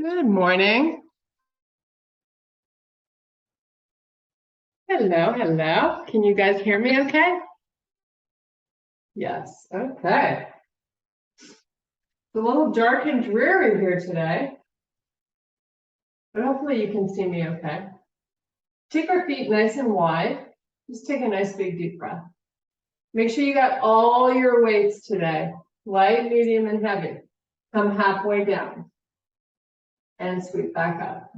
Good morning. Hello, hello. Can you guys hear me okay? Yes, okay. It's a little dark and dreary here today, but hopefully you can see me okay. Take our feet nice and wide. Just take a nice big deep breath. Make sure you got all your weights today, light, medium, and heavy. Come halfway down and sweep back up.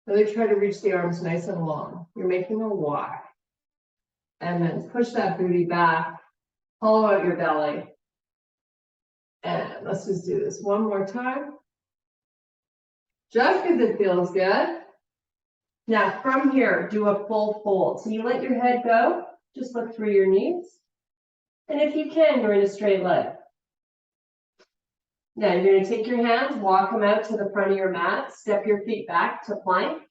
Really try to reach the arms nice and long. You're making a walk. And then push that booty back, hollow out your belly. And let's just do this one more time. Just because it feels good. Now from here, do a full fold. So you let your head go, just look through your knees. And if you can, you're in a straight leg. Now you're going to take your hands, walk them out to the front of your mat, step your feet back to plank.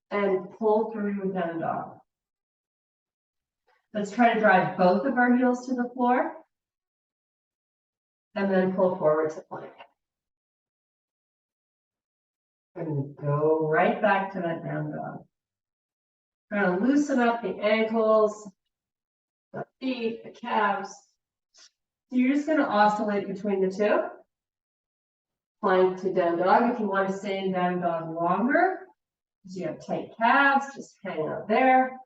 And pull through down dog. Let's try to drive both of our heels to the floor. And then pull forward to plank. And go right back to that down dog. Try to loosen up the ankles, the feet, the calves. So you're just going to oscillate between the two. Plank to down dog. If you want to stay in down dog longer, because you have tight calves, just hang out there.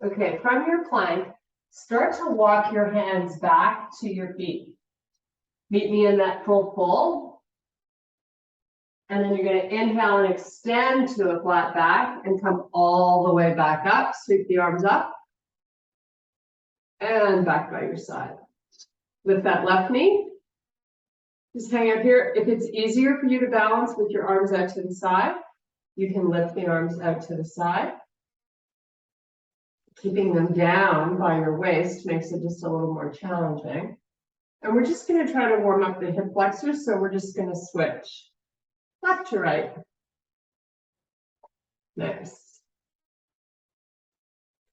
Okay, from your plank, start to walk your hands back to your feet. Meet me in that full fold. And then you're going to inhale and extend to a flat back and come all the way back up. Sweep the arms up. And back by your side. Lift that left knee. Just hang out here. If it's easier for you to balance with your arms out to the side, you can lift the arms out to the side. Keeping them down by your waist makes it just a little more challenging. And we're just going to try to warm up the hip flexors, so we're just going to switch left to right. Nice.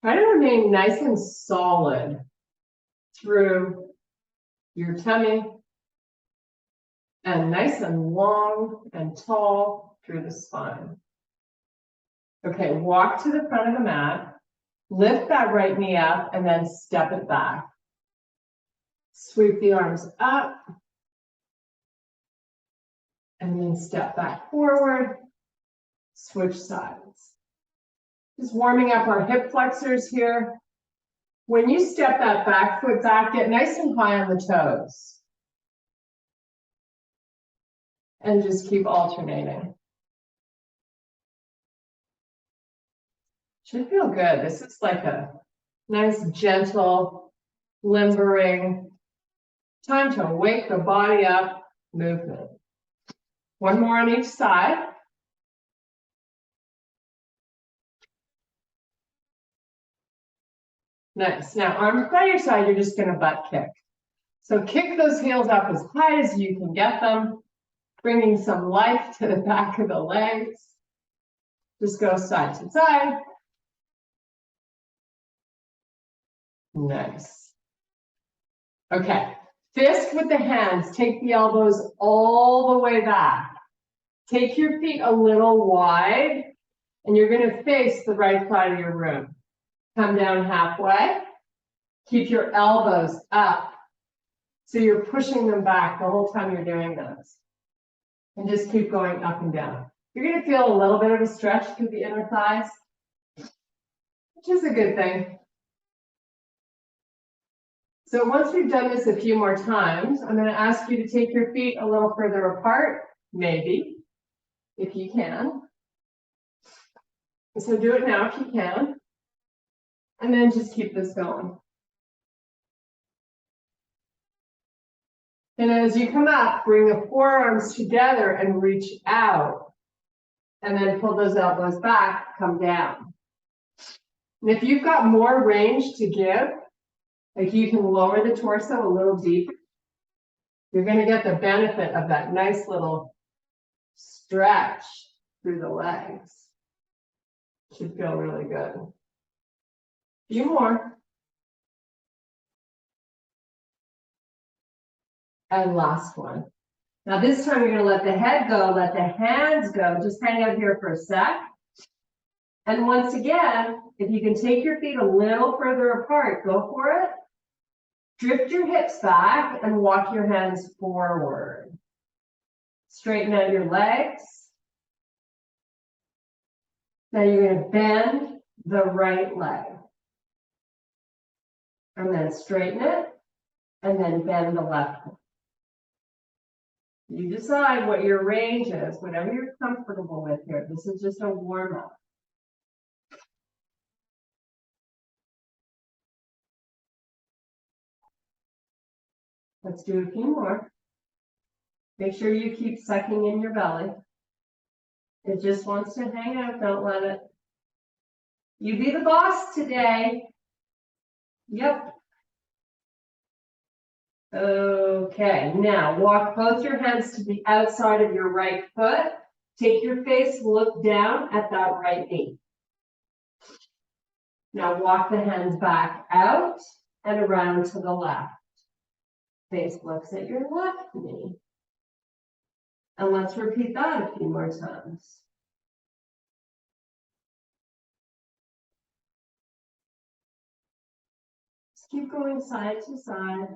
Try to remain nice and solid through your tummy and nice and long and tall through the spine. Okay, walk to the front of the mat, lift that right knee up, and then step it back. Sweep the arms up. And then step back forward, switch sides. Just warming up our hip flexors here. When you step that back foot back, get nice and high on the toes. And just keep alternating. Should feel good. This is like a nice, gentle, limbering, time to wake the body up movement. One more on each side. Nice. Now, arms by your side, you're just going to butt kick. So kick those heels up as high as you can get them, bringing some life to the back of the legs. Just go side to side. Nice. Okay. Fist with the hands. Take the elbows all the way back. Take your feet a little wide, and you're going to face the right side of your room. Come down halfway. Keep your elbows up. So you're pushing them back the whole time you're doing this. And just keep going up and down. You're going to feel a little bit of a stretch through the inner thighs, which is a good thing. So once we've done this a few more times, I'm going to ask you to take your feet a little further apart, maybe, if you can. So do it now if you can. And then just keep this going. And as you come up, bring the forearms together and reach out. And then pull those elbows back, come down. And if you've got more range to give, like you can lower the torso a little deeper, you're going to get the benefit of that nice little stretch through the legs. Should feel really good. A few more. And last one. Now this time you're going to let the head go, let the hands go. Just hang out here for a sec. And once again, if you can take your feet a little further apart, go for it. Drift your hips back and walk your hands forward. Straighten out your legs. Now you're going to bend the right leg. And then straighten it. And then bend the left one. You decide what your range is, whatever you're comfortable with here. This is just a warm-up. Let's do a few more. Make sure you keep sucking in your belly. It just wants to hang out, don't let it. You be the boss today. Yep. Okay, now walk both your hands to the outside of your right foot. Take your face, look down at that right knee. Now walk the hands back out and around to the left. Face looks at your left knee. And let's repeat that a few more times. Just keep going side to side.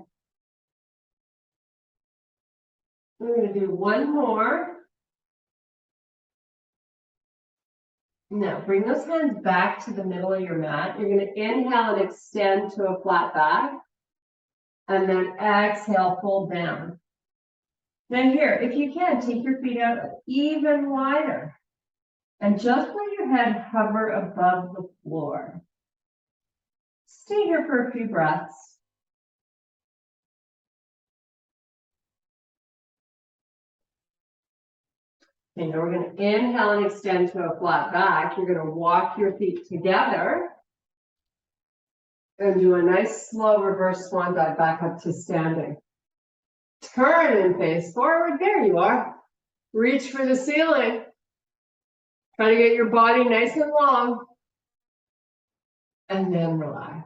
We're going to do one more. Now, bring those hands back to the middle of your mat. You're going to inhale and extend to a flat back. And then exhale, fold down. Then here, if you can, take your feet out even wider. And just let your head hover above the floor. Stay here for a few breaths. Okay, now we're going to inhale and extend to a flat back. You're going to walk your feet together and do a nice slow reverse swan dive back up to standing. Turn and face forward. There you are. Reach for the ceiling. Try to get your body nice and long. And then relax.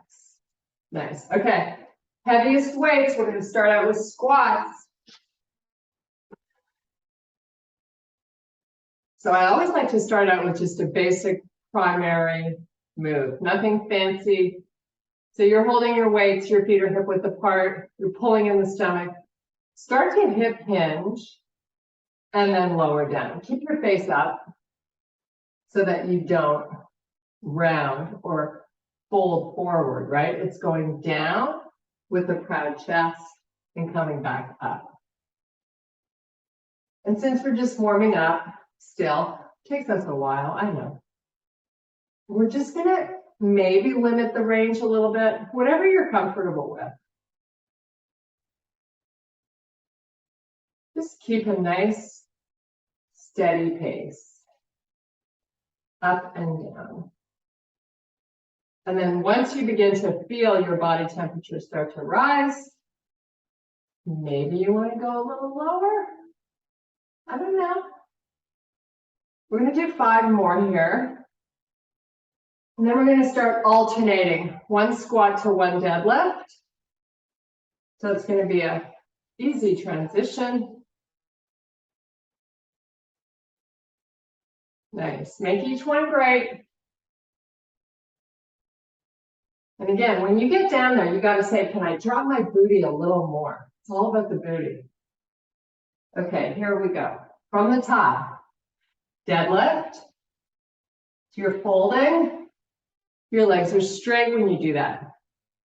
Nice. Okay. Heaviest weights, we're going to start out with squats. So I always like to start out with just a basic primary move, nothing fancy. So you're holding your weights, your feet are hip width apart, you're pulling in the stomach. Start to hip hinge and then lower down. Keep your face up so that you don't round or fold forward, right? It's going down with a proud chest and coming back up. And since we're just warming up, still, takes us a while, I know. We're just gonna maybe limit the range a little bit, whatever you're comfortable with. Just keep a nice, steady pace, up and down. And then once you begin to feel your body temperature start to rise, maybe you want to go a little lower. I don't know. We're going to do 5 more here. And then we're going to start alternating 1 squat to 1 deadlift. So it's going to be an easy transition. Nice. Make each one great. And again, when you get down there, you got to say, can I drop my booty a little more? It's all about the booty. Okay, here we go. From the top, deadlift. So you're folding. Your legs are straight when you do that.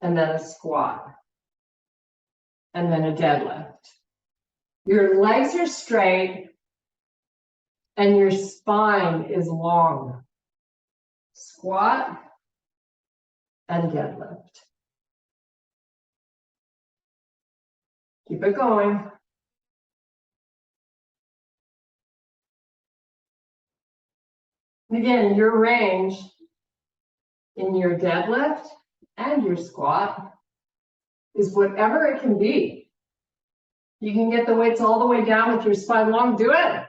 And then a squat. And then a deadlift. Your legs are straight and your spine is long. Squat and deadlift. Keep it going. And again, your range in your deadlift and your squat is whatever it can be. You can get the weights all the way down with your spine long, do it.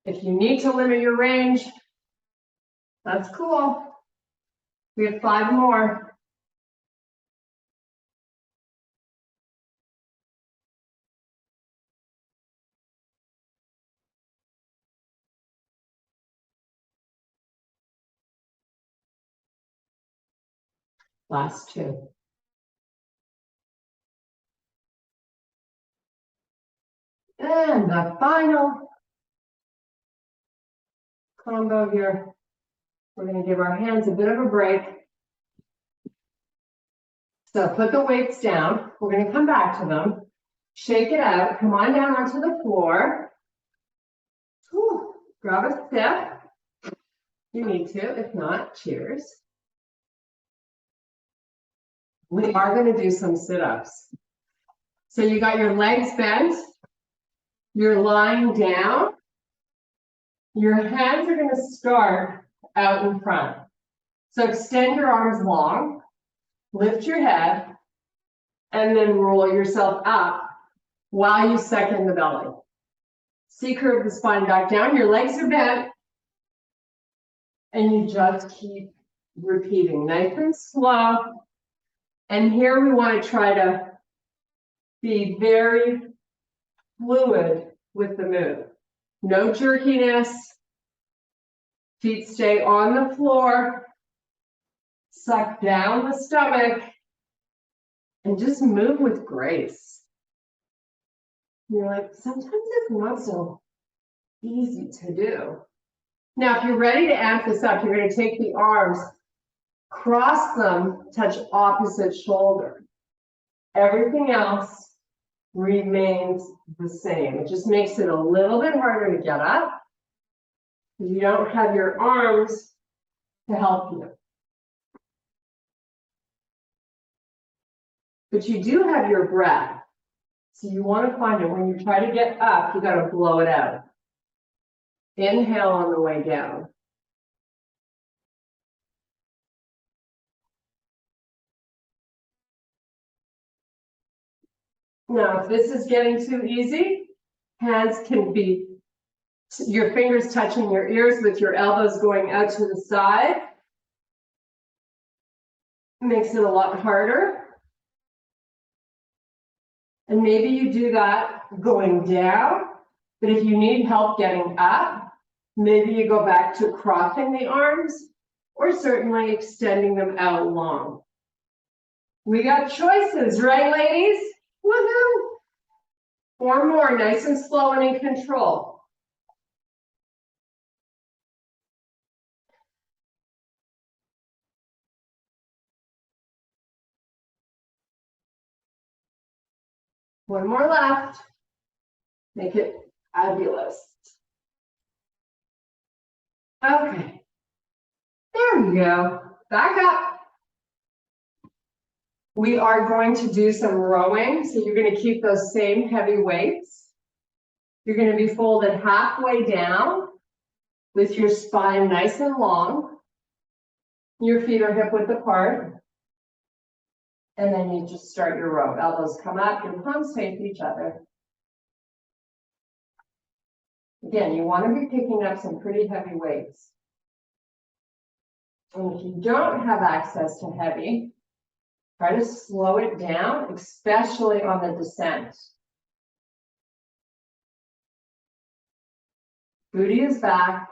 If you need to limit your range, that's cool. We have 5 more. Last two. And the final combo here. We're going to give our hands a bit of a break. So put the weights down. We're going to come back to them. Shake it out. Come on down onto the floor. Whew. Grab a sip. You need to. If not, cheers. We are going to do some sit-ups. So you got your legs bent. You're lying down. Your hands are going to start out in front. So extend your arms long. Lift your head. And then roll yourself up while you suck in the belly. C-curve the spine back down. Your legs are bent. And you just keep repeating. Nice and slow. And here we want to try to be very fluid with the move. No jerkiness. Feet stay on the floor. Suck down the stomach. And just move with grace. You're like, sometimes it's not so easy to do. Now, if you're ready to amp this up, you're going to take the arms, cross them, touch opposite shoulder. Everything else remains the same. It just makes it a little bit harder to get up because you don't have your arms to help you. But you do have your breath. So you want to find it when you try to get up, you got to blow it out. Inhale on the way down. Now, if this is getting too easy, hands can be your fingers touching your ears with your elbows going out to the side. Makes it a lot harder. And maybe you do that going down, but if you need help getting up, maybe you go back to crossing the arms or certainly extending them out long. We got choices, right, ladies? Woohoo! 4 more, nice and slow and in control. One more left. Make it fabulous. Okay. There we go. Back up. We are going to do some rowing. So you're going to keep those same heavy weights. You're going to be folded halfway down with your spine nice and long. Your feet are hip width apart. And then you just start your row. Elbows come up, your palms face each other. Again, you want to be picking up some pretty heavy weights. And if you don't have access to heavy, try to slow it down, especially on the descent. Booty is back.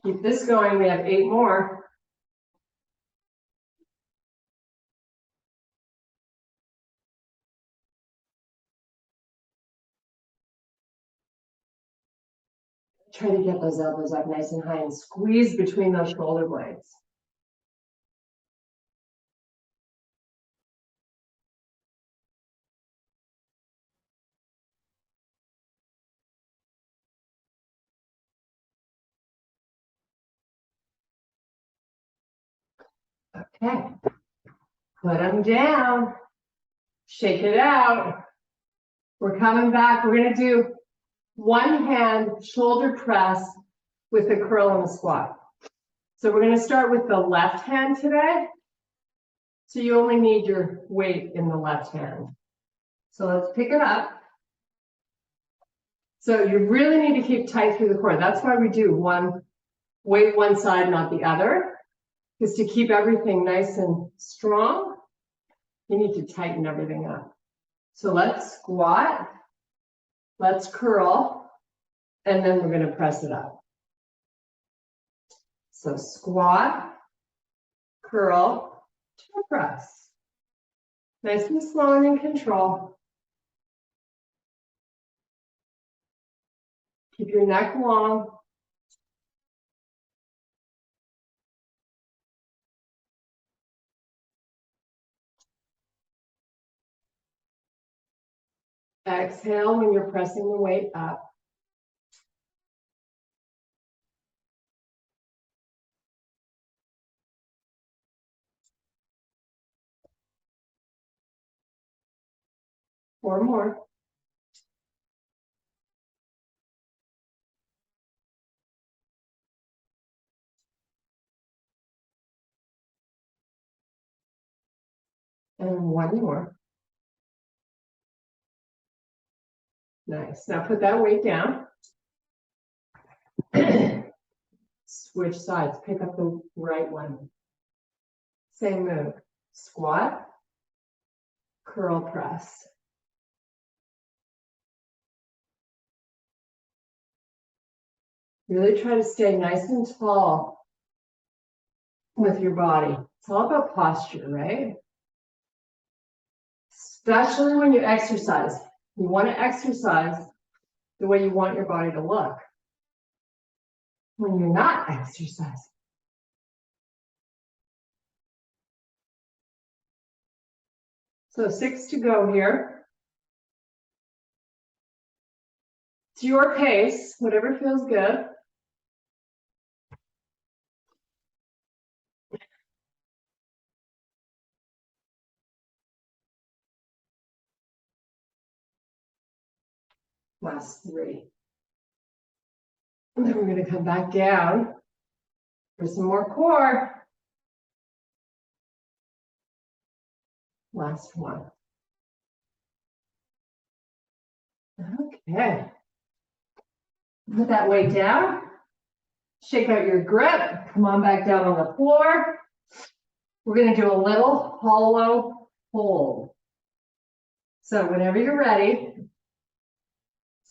Keep this going. We have 8 more. Try to get those elbows up nice and high and squeeze between those shoulder blades. Okay. Put them down. Shake it out. We're coming back. We're going to do one hand shoulder press with a curl and a squat. So we're going to start with the left hand today. So you only need your weight in the left hand. So let's pick it up. So you really need to keep tight through the core. That's why we do one weight one side, not the other. Because to keep everything nice and strong, you need to tighten everything up. So let's squat, let's curl, and then we're going to press it up. So squat, curl, toe press. Nice and slow and in control. Keep your neck long. Exhale when you're pressing the weight up. Four more. And one more. Nice. Now put that weight down. Switch sides. Pick up the right one. Same move. Squat, curl press. Really try to stay nice and tall with your body. It's all about posture, right? Especially when you exercise. You want to exercise the way you want your body to look when you're not exercising. So 6 to go here. It's your pace, whatever feels good. Last 3. And then we're going to come back down for some more core. Last 1. Okay. Put that weight down. Shake out your grip. Come on back down on the floor. We're going to do a little hollow hold. So whenever you're ready,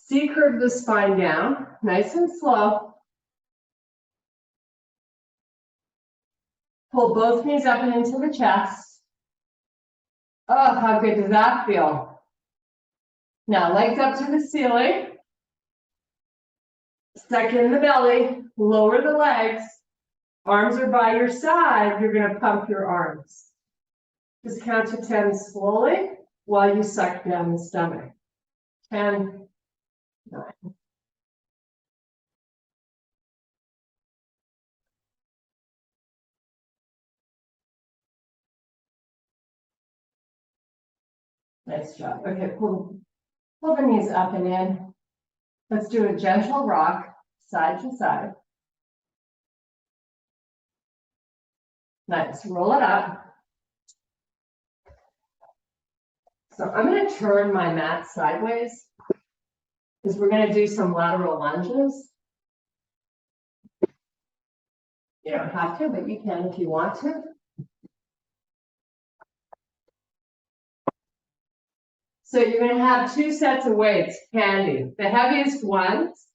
C-curve the spine down, nice and slow. Pull both knees up and into the chest. Oh, how good does that feel? Now legs up to the ceiling. Suck in the belly, lower the legs. Arms are by your side. You're going to pump your arms. Just count to 10 slowly while you suck down the stomach. 10, 9. Nice job. Okay, pull the knees up and in. Let's do a gentle rock, side to side. Nice. Roll it up. So I'm going to turn my mat sideways because we're going to do some lateral lunges. You don't have to, but you can if you want to. So you're going to have 2 sets of weights handy. The heaviest ones,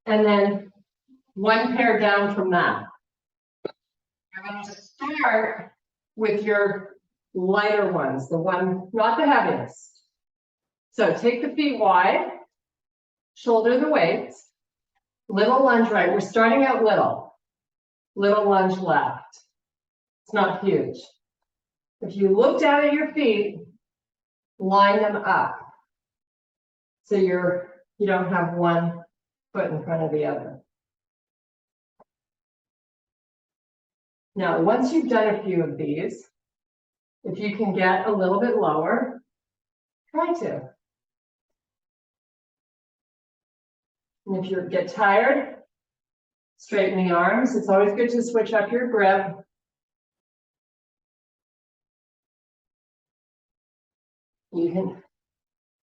and then 1 pair down from that. You're going to start with your lighter ones, the one, not the heaviest. So take the feet wide, shoulder the weights, little lunge right. We're starting out little lunge left. It's not huge. If you look down at your feet, line them up. So you don't have one foot in front of the other. Now, once you've done a few of these, if you can get a little bit lower, try to. And if you get tired, straighten the arms. It's always good to switch up your grip. You can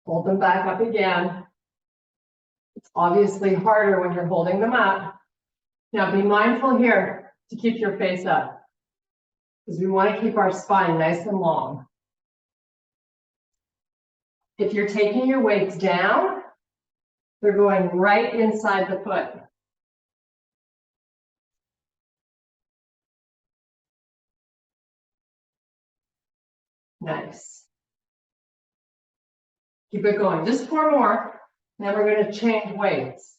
hold them back up again. It's obviously harder when you're holding them up. Now be mindful here to keep your face up, because we want to keep our spine nice and long. If you're taking your weights down, they're going right inside the foot. Nice. Keep it going. Just 4 more. Then we're going to change weights.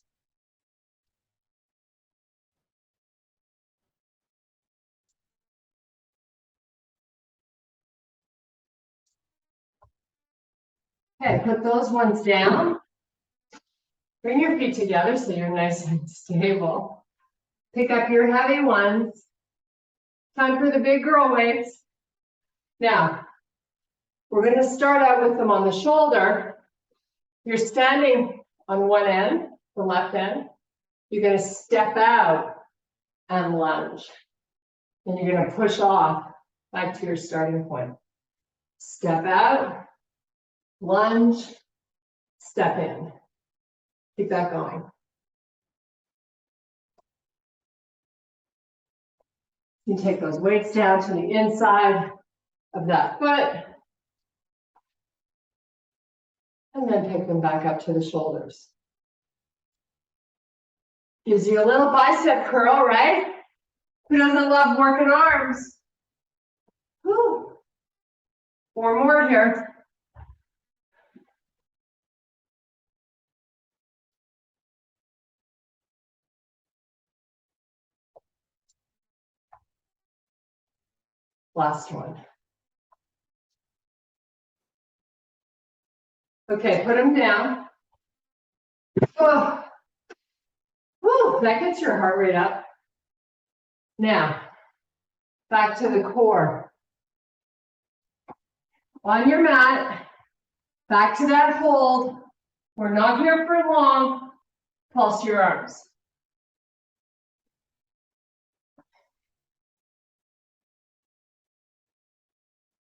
Okay, put those ones down. Bring your feet together so you're nice and stable. Pick up your heavy ones. Time for the big girl weights. Now, we're going to start out with them on the shoulder. You're standing on one end, the left end. You're going to step out and lunge. And you're going to push off back to your starting point. Step out, lunge, step in. Keep that going. You take those weights down to the inside of that foot. And then pick them back up to the shoulders. Gives you a little bicep curl, right? Who doesn't love working arms? Whew. 4 more here. Last one. Okay, put them down. Oh. Whew, that gets your heart rate up. Now, back to the core. On your mat, back to that hold. We're not here for long. Pulse your arms.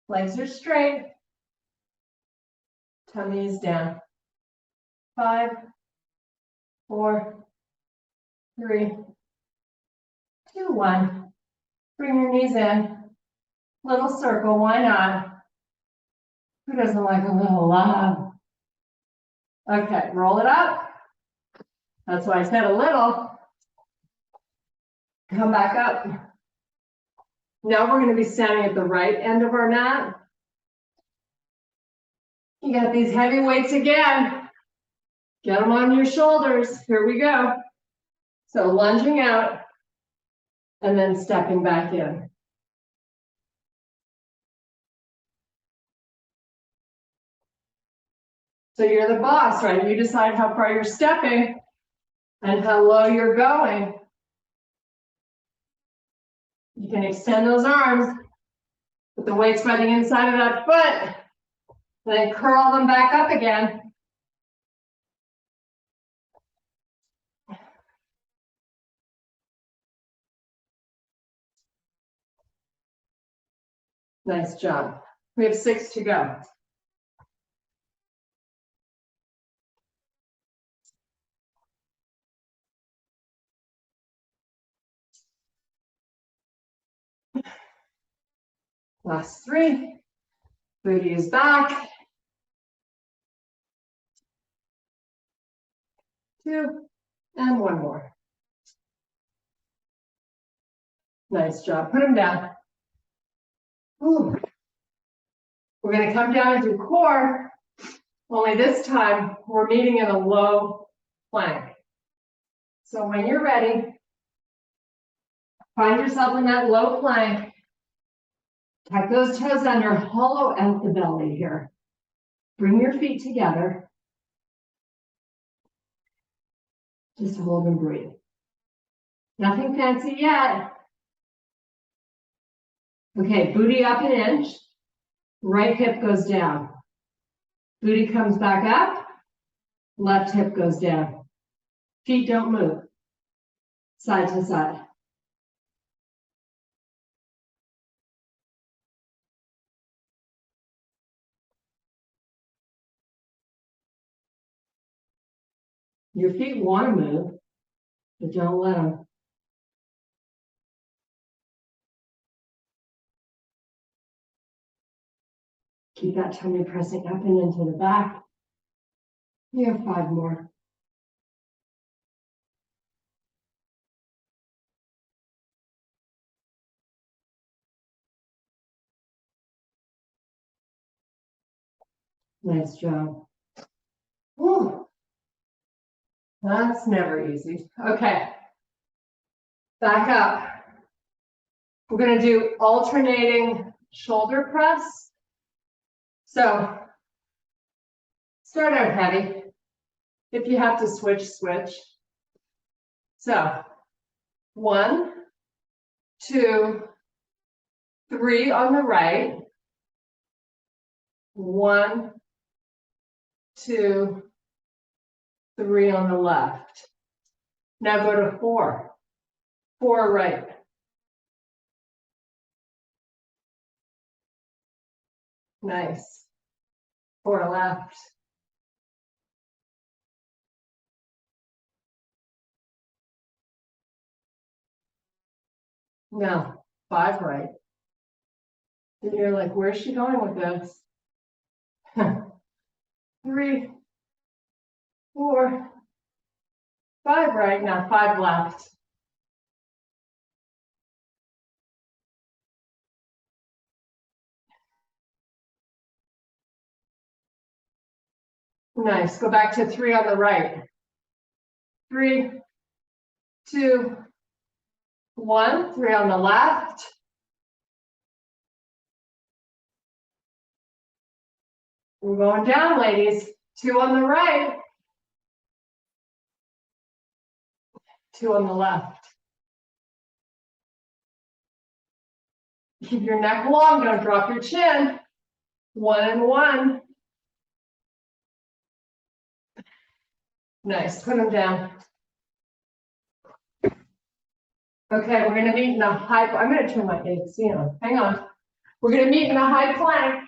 Legs are straight. Tummy is down. 5, 4, 3, 2, 1. Bring your knees in. Little circle, why not? Who doesn't like a little love? Okay, roll it up. That's why I said a little. Come back up. Now we're going to be standing at the right end of our mat. You got these heavy weights again. Get them on your shoulders. Here we go. So lunging out and then stepping back in. So you're the boss, right? You decide how far you're stepping and how low you're going. You can extend those arms, put the weights by the inside of that foot, and then curl them back up again. Nice job. We have 6 to go. Last 3. Booty is back. 2, and 1 more. Nice job. Put them down. Ooh. We're going to come down and do core, only this time we're meeting in a low plank. So when you're ready, find yourself in that low plank. Tuck those toes under, hollow out the belly here. Bring your feet together. Just hold and breathe. Nothing fancy yet. Okay, booty up an inch. Right hip goes down. Booty comes back up. Left hip goes down. Feet don't move. Side to side. Your feet want to move, but don't let them. Keep that tummy pressing up and into the back. You have 5 more. Nice job. Whew. That's never easy. Okay. Back up. We're going to do alternating shoulder press. So start out heavy. If you have to switch, switch. So 1, 2, 3 on the right. 1, 2, 3 on the left. Now go to 4. 4 right. Nice. 4 left. Now 5 right. And you're like, where's she going with this? 3, 4, 5 right. Now 5 left. Nice. Go back to 3 on the right. 3, 2, 1. 3 on the left. We're going down, ladies. 2 on the right. 2 on the left. Keep your neck long. Don't drop your chin. 1 and 1. Nice. Put them down. Okay, we're going to meet in a high. I'm going to turn my AC on. Hang on. We're going to meet in a high plank.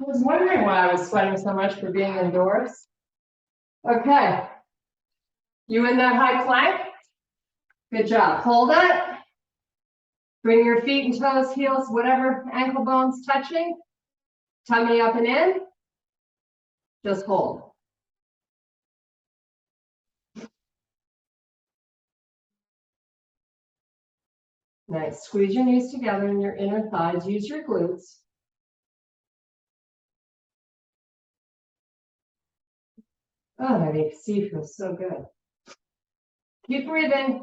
I was wondering why I was sweating so much for being indoors. Okay. You in that high plank? Good job. Hold it. Bring your feet and toes, heels, whatever, ankle bones touching. Tummy up and in. Just hold. Nice. Squeeze your knees together in your inner thighs. Use your glutes. Oh, that AC feels so good. Keep breathing.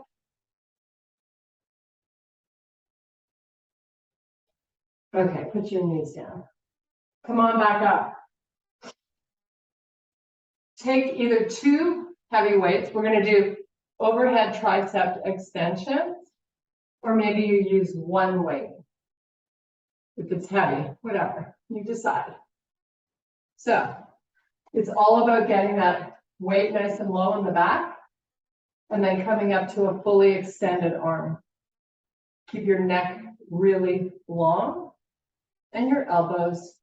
Okay, put your knees down. Come on back up. Take either 2 heavy weights. We're going to do overhead tricep extensions, or maybe you use 1 weight. If it's heavy, whatever, you decide. So it's all about getting that weight nice and low in the back, and then coming up to a fully extended arm. Keep your neck really long and your elbows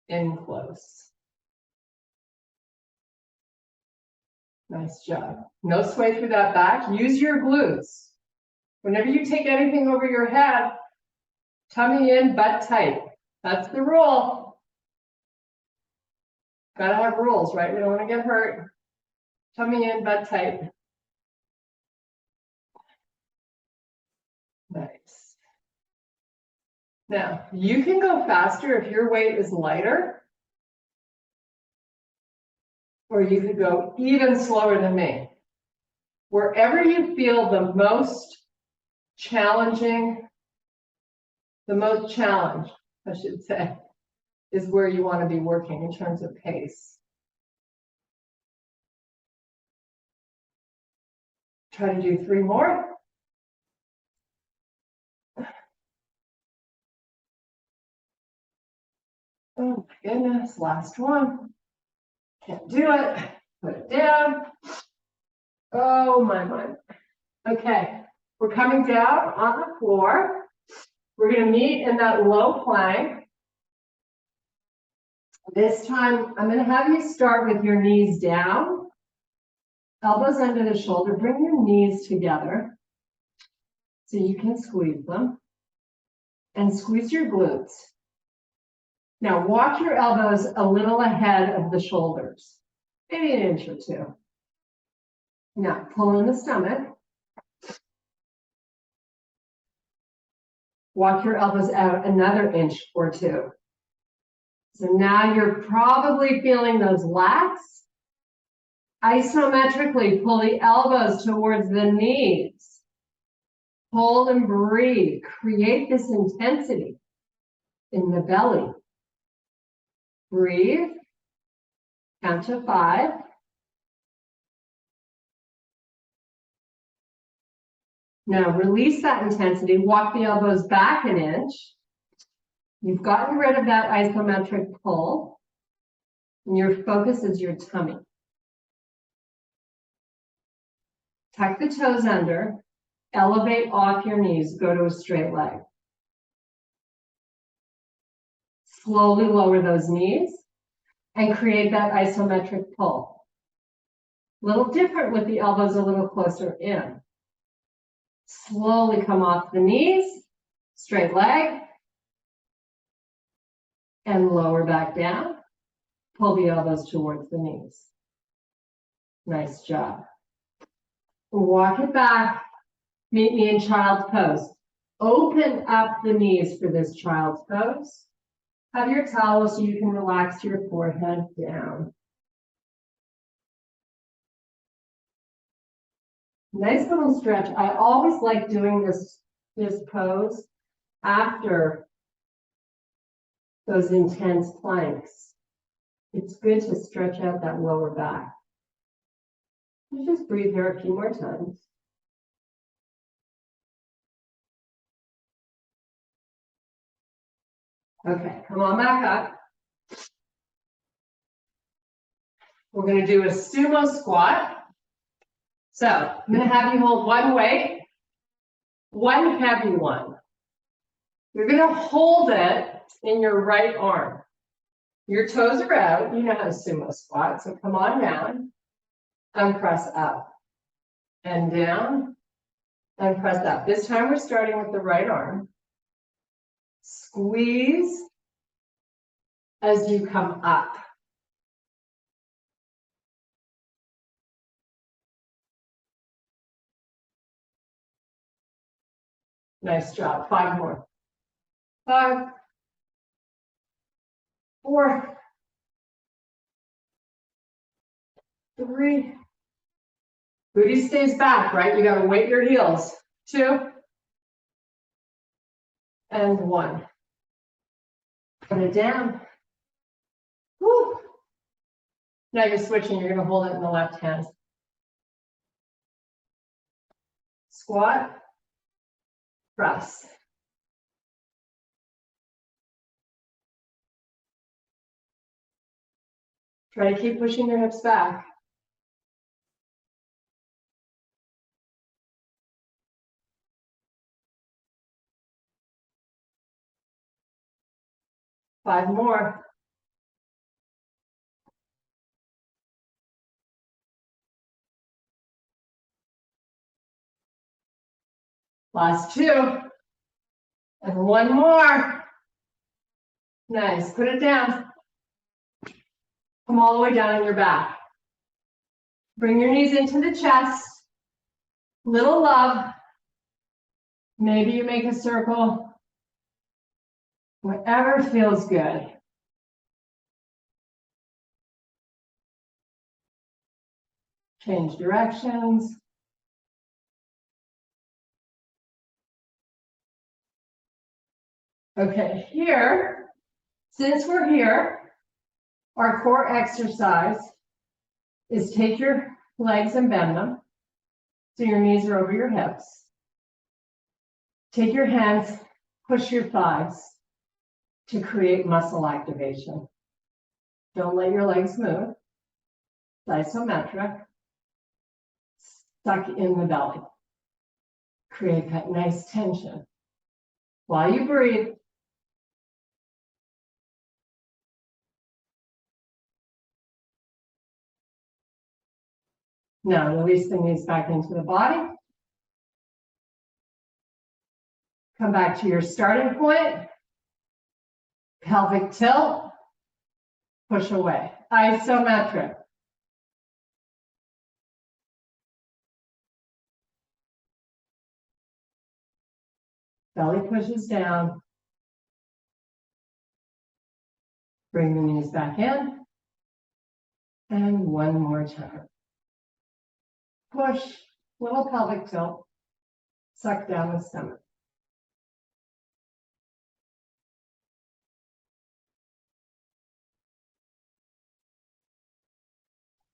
in close. Nice job. No sway through that back. Use your glutes. Whenever you take anything over your head, tummy in, butt tight. That's the rule. Gotta have rules, right? We don't want to get hurt. Tummy in, butt tight. Nice. Now, you can go faster if your weight is lighter, or you could go even slower than me. Wherever you feel the most challenging, I should say, is where you want to be working in terms of pace. Try to do 3 more. Oh my goodness, last one. Can't do it. Put it down. Oh my. Okay, we're coming down on the floor. We're going to meet in that low plank. This time, I'm going to have you start with your knees down, elbows under the shoulder. Bring your knees together so you can squeeze them, and squeeze your glutes. Now walk your elbows a little ahead of the shoulders, maybe an inch or 2. Now pull in the stomach. Walk your elbows out another inch or two. So now you're probably feeling those lats. Isometrically, pull the elbows towards the knees. Hold and breathe. Create this intensity in the belly. Breathe. Count to 5. Now release that intensity. Walk the elbows back an inch. You've gotten rid of that isometric pull. And your focus is your tummy. Tuck the toes under. Elevate off your knees. Go to a straight leg. Slowly lower those knees and create that isometric pull. A little different with the elbows a little closer in. Slowly come off the knees, straight leg, and lower back down. Pull the elbows towards the knees. Nice job. Walk it back. Meet me in child's pose. Open up the knees for this child's pose. Have your towel so you can relax your forehead down. Nice little stretch. I always like doing this pose after those intense planks. It's good to stretch out that lower back. You just breathe here a few more times. Okay, come on back up. We're going to do a sumo squat. So I'm going to have you hold one weight, one heavy one. You're going to hold it in your right arm. Your toes are out. You know how to sumo squat. So come on down and press up and down and press up. This time we're starting with the right arm. Squeeze as you come up. Nice job. 5 more. 5, 4, 3. Booty stays back, right? You got to weight your heels. 2 and 1. Put it down. Woo. Now you're switching. You're going to hold it in the left hand. Squat. Press. Try to keep pushing your hips back. Five more. Last 2. And 1 more. Nice. Put it down. Come all the way down on your back. Bring your knees into the chest. Little love. Maybe you make a circle. Whatever feels good. Change directions. Okay, here, since we're here, our core exercise is take your legs and bend them so your knees are over your hips. Take your hands, push your thighs to create muscle activation. Don't let your legs move. Isometric. Suck in the belly. Create that nice tension. While you breathe, now release the knees back into the body. Come back to your starting point. Pelvic tilt. Push away. Isometric. Belly pushes down. Bring the knees back in. And one more time. Push, little pelvic tilt. Suck down the stomach.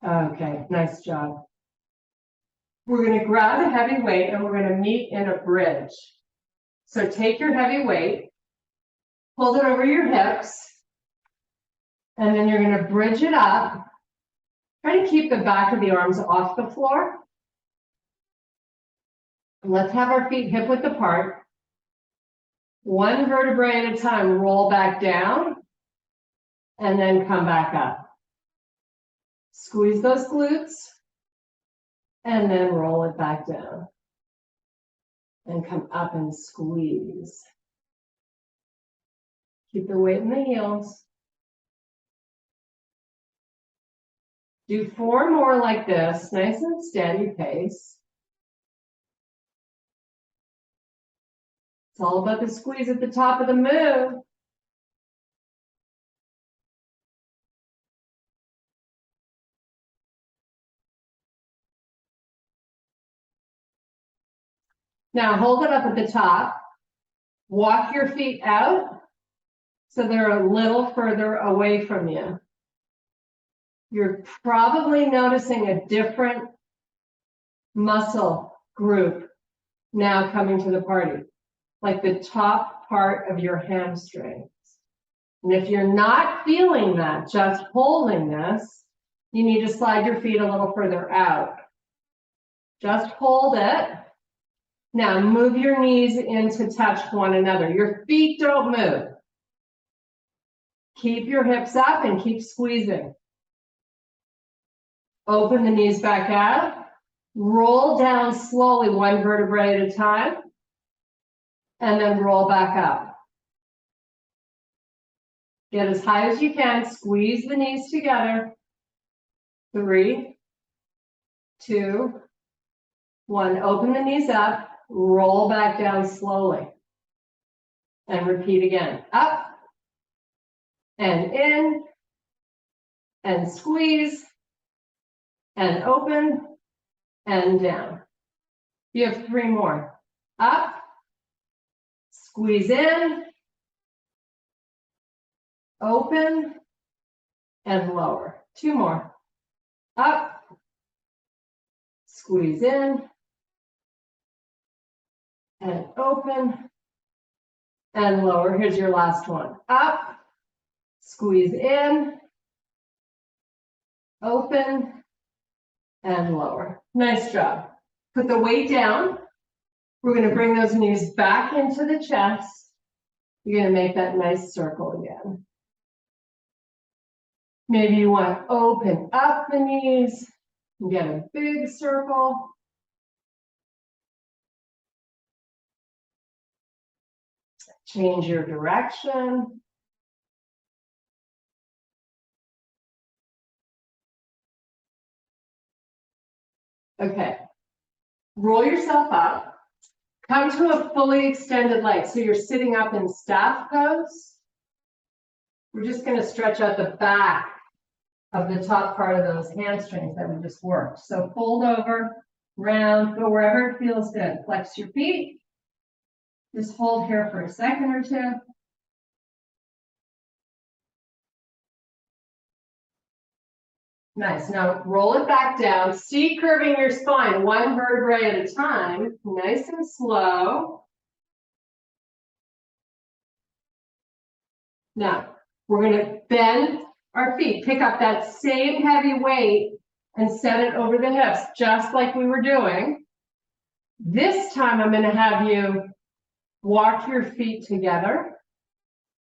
Okay, nice job. We're going to grab a heavy weight and we're going to meet in a bridge. So take your heavy weight, hold it over your hips, and then you're going to bridge it up. Try to keep the back of the arms off the floor. Let's have our feet hip width apart. One vertebrae at a time, roll back down, and then come back up. Squeeze those glutes, and then roll it back down. And come up and squeeze. Keep the weight in the heels. Do 4 more like this, nice and steady pace. It's all about the squeeze at the top of the move. Now hold it up at the top. Walk your feet out so they're a little further away from you. You're probably noticing a different muscle group now coming to the party, like the top part of your hamstrings. And if you're not feeling that, just holding this, you need to slide your feet a little further out. Just hold it. Now move your knees in to touch one another. Your feet don't move. Keep your hips up and keep squeezing. Open the knees back out. Roll down slowly, one vertebrae at a time. And then roll back up. Get as high as you can. Squeeze the knees together. 3, 2, 1. Open the knees up. Roll back down slowly. And repeat again. Up. And in. And squeeze. And open. And down. You have 3 more. Up. Squeeze in. Open. And lower. 2 more. Up. Squeeze in. And open. And lower. Here's your last one. Up. Squeeze in. Open. And lower. Nice job. Put the weight down. We're going to bring those knees back into the chest. You're going to make that nice circle again. Maybe you want to open up the knees and get a big circle. Change your direction. Okay. Roll yourself up. Come to a fully extended leg. So you're sitting up in staff pose. We're just going to stretch out the back of the top part of those hamstrings that we just worked. So fold over, round, go wherever it feels good. Flex your feet. Just hold here for a second or two. Nice. Now roll it back down. C curving your spine, 1 vertebrae at a time. Nice and slow. Now we're going to bend our feet. Pick up that same heavy weight and set it over the hips, just like we were doing. This time I'm going to have you walk your feet together.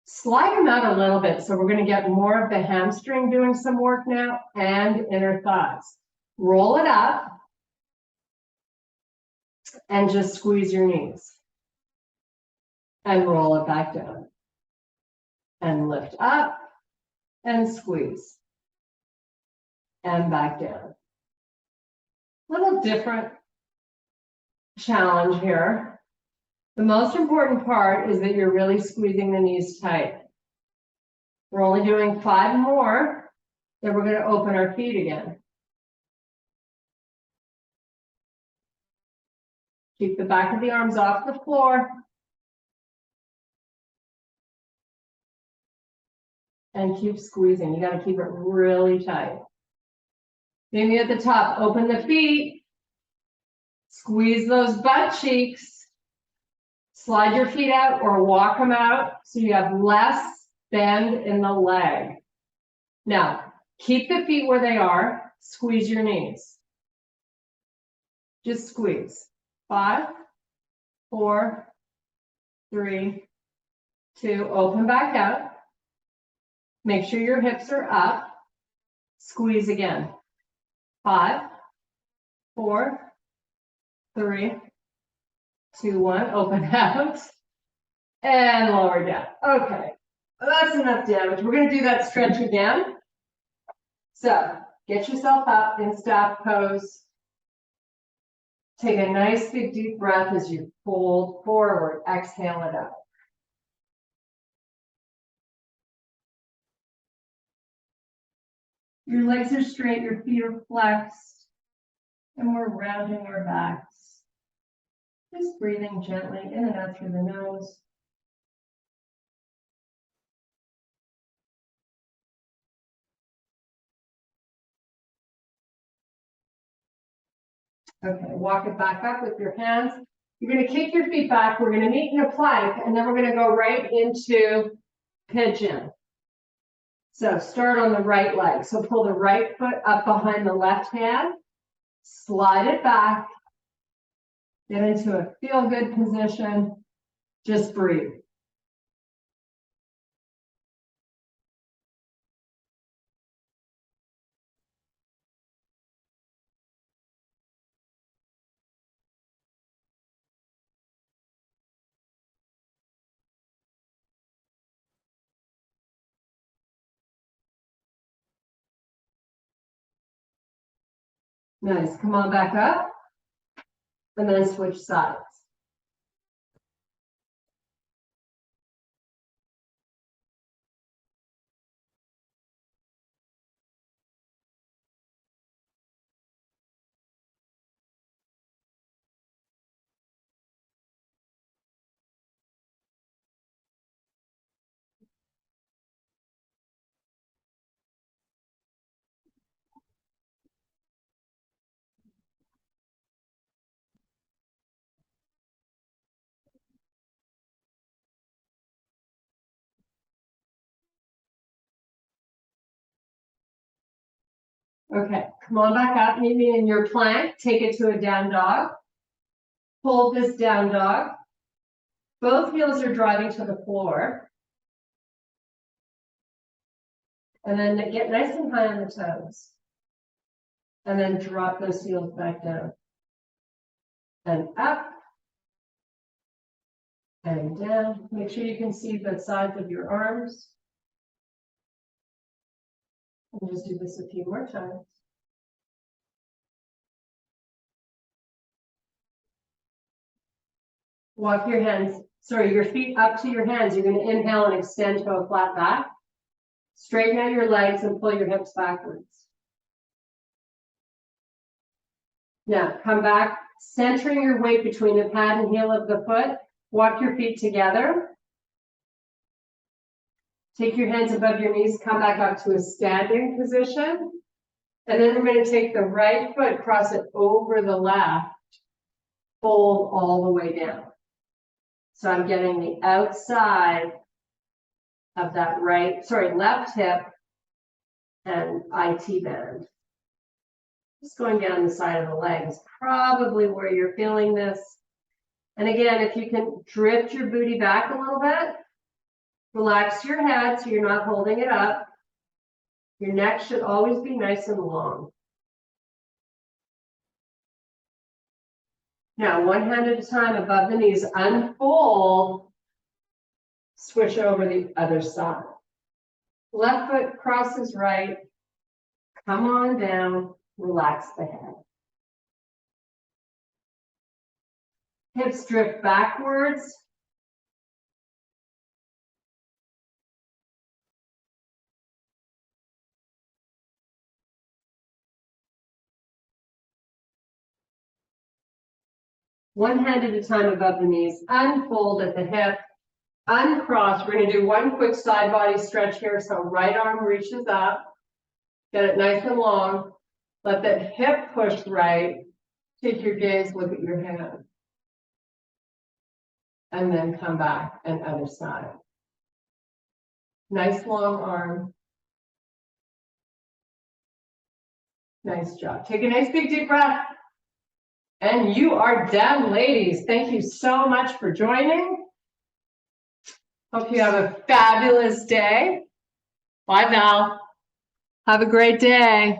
Slide them out a little bit, so we're going to get more of the hamstring doing some work now, and inner thighs. Roll it up, and just squeeze your knees. And roll it back down. And lift up, and squeeze. And back down. Little different challenge here. The most important part is that you're really squeezing the knees tight. We're only doing 5 more, then we're going to open our feet again. Keep the back of the arms off the floor. And keep squeezing. You got to keep it really tight. Maybe at the top, open the feet. Squeeze those butt cheeks. Slide your feet out or walk them out so you have less bend in the leg. Now, keep the feet where they are. Squeeze your knees. Just squeeze. 5, 4, 3, 2. Open back out. Make sure your hips are up. Squeeze again. 5, 4, 3, 2, 1. Open out. And lower down. Okay. That's enough damage. We're going to do that stretch again. So get yourself up in staff pose. Take a nice big deep breath as you fold forward. Exhale it up. Your legs are straight, your feet are flexed, and we're rounding our backs. Just breathing gently in and out through the nose. Okay, walk it back up with your hands. You're going to kick your feet back. We're going to meet in a plank, and then we're going to go right into pigeon. So start on the right leg. So pull the right foot up behind the left hand, slide it back, get into a feel-good position. Just breathe. Nice. Come on back up, and then switch sides. Okay, come on back up, meet me in your plank. Take it to a down dog. Hold this down dog. Both heels are driving to the floor. And then get nice and high on the toes. And then drop those heels back down. And up. And down. Make sure you can see the sides of your arms. And just do this a few more times. Walk your hands, your feet up to your hands. You're going to inhale and extend to a flat back. Straighten out your legs and pull your hips backwards. Now, come back, centering your weight between the pad and heel of the foot. Walk your feet together. Take your hands above your knees, come back up to a standing position. And then we're going to take the right foot, cross it over the left, fold all the way down. So I'm getting the outside of that left hip and IT band. Just going down the side of the leg is probably where you're feeling this. And again, if you can drift your booty back a little bit, relax your head so you're not holding it up. Your neck should always be nice and long. Now, one hand at a time above the knees, unfold, switch over the other side. Left foot crosses right, come on down, relax the head. Hips drift backwards. One hand at a time above the knees. Unfold at the hip. Uncross. We're going to do one quick side body stretch here. So right arm reaches up. Get it nice and long. Let that hip push right. Take your gaze, look at your hand. And then come back and other side. Nice long arm. Nice job. Take a nice big deep breath. And you are done, ladies. Thank you so much for joining. Hope you have a fabulous day. Bye, Val. Have a great day.